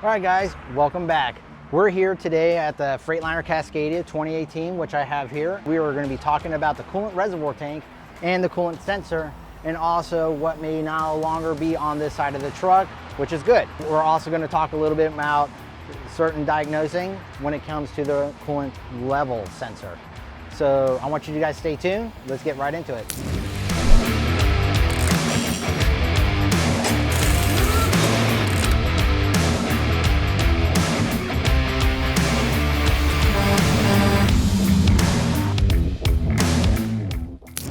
All right guys, welcome back. We're here today at the Freightliner Cascadia 2018, which I have here. We are going to be talking about the coolant reservoir tank and the coolant sensor, and also what may no longer be on this side of the truck, which is good. We're also going to talk a little bit about certain diagnosing when it comes to the coolant level sensor. So I want you guys to stay tuned. Let's get right into it.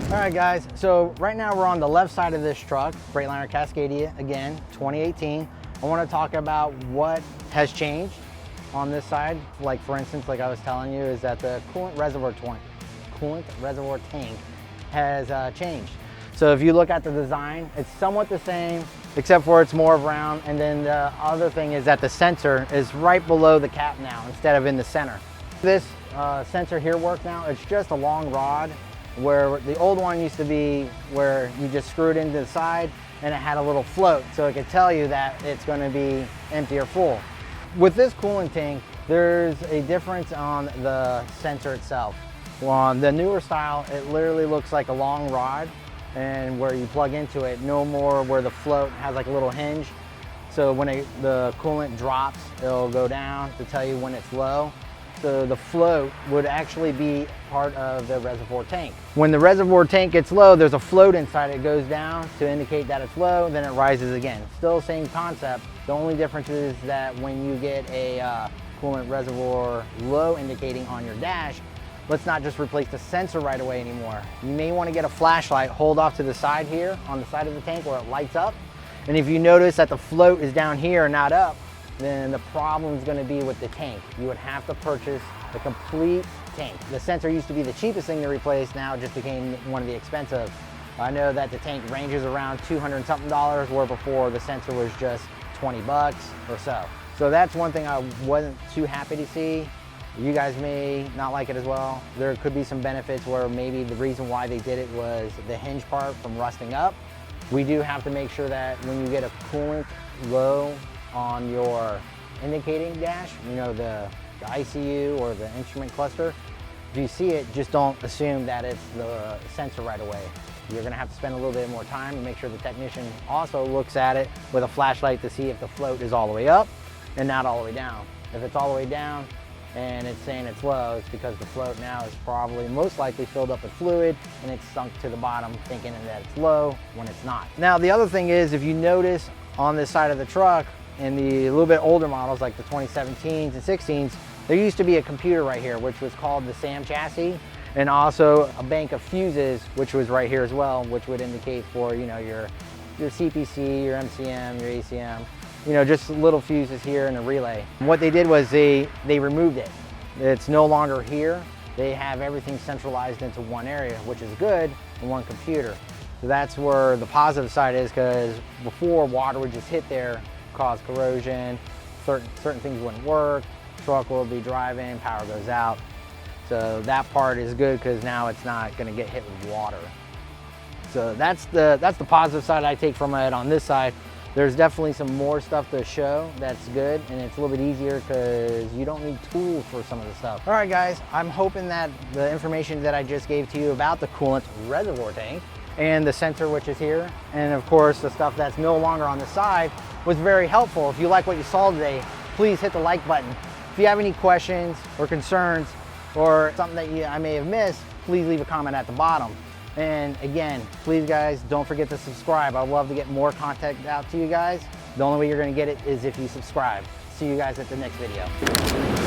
All right guys, so right now we're on the left side of this truck, Freightliner Cascadia, again, 2018. I want to talk about what has changed on this side. Like for instance, like I was telling you, is that the coolant reservoir tank has changed. So if you look at the design, it's somewhat the same, except for it's more round. And then the other thing is that the sensor is right below the cap now, instead of in the center. This sensor here works now, it's just a long rod, where the old one used to be where you just screw it into the side and it had a little float, so it could tell you that it's going to be empty or full. With this coolant tank, there's a difference on the sensor itself. On the newer style, it literally looks like a long rod, and where you plug into it, no more where the float has like a little hinge. So when the coolant drops, it'll go down to tell you when it's low. So the float would actually be part of the reservoir tank. When the reservoir tank gets low, there's a float inside. It goes down to indicate that it's low, then it rises again. Still same concept. The only difference is that when you get a coolant reservoir low indicating on your dash, let's not just replace the sensor right away anymore. You may want to get a flashlight, hold off to the side here on the side of the tank where it lights up. And if you notice that the float is down here, not up, then the problem is going to be with the tank. You would have to purchase the complete tank. The sensor used to be the cheapest thing to replace, now it just became one of the expensive. I know that the tank ranges around $200 and something, where before the sensor was just 20 bucks or so. So that's one thing I wasn't too happy to see. You guys may not like it as well. There could be some benefits where maybe the reason why they did it was the hinge part from rusting up. We do have to make sure that when you get a coolant low on your indicating dash, you know, the ICU or the instrument cluster, if you see it, just don't assume that it's the sensor right away. You're gonna have to spend a little bit more time and make sure the technician also looks at it with a flashlight to see if the float is all the way up and not all the way down. If it's all the way down and it's saying it's low, it's because the float now is probably most likely filled up with fluid and it's sunk to the bottom thinking that it's low when it's not. Now the other thing is, if you notice on this side of the truck, in the little bit older models like the 2017s and 16s, there used to be a computer right here, which was called the SAM chassis, and also a bank of fuses, which was right here as well, which would indicate for, you know, your CPC, your MCM, your ACM, you know, just little fuses here and a relay. And what they did was they removed it. It's no longer here. They have everything centralized into one area, which is good, and one computer. So that's where the positive side is, because before, water would just hit there, cause corrosion, certain things wouldn't work, truck will be driving, power goes out. So that part is good because now it's not going to get hit with water. So that's the positive side I take from it. On this side, there's definitely some more stuff to show that's good, and it's a little bit easier because you don't need tools for some of the stuff. All right guys, I'm hoping that the information that I just gave to you about the coolant reservoir tank and the sensor, which is here, and of course the stuff that's no longer on the side, was very helpful. If you like what you saw today, please hit the like button. If you have any questions or concerns or something that I may have missed, please leave a comment at the bottom. And again, please guys, don't forget to subscribe. I'd love to get more content out to you guys. The only way you're gonna get it is if you subscribe. See you guys at the next video.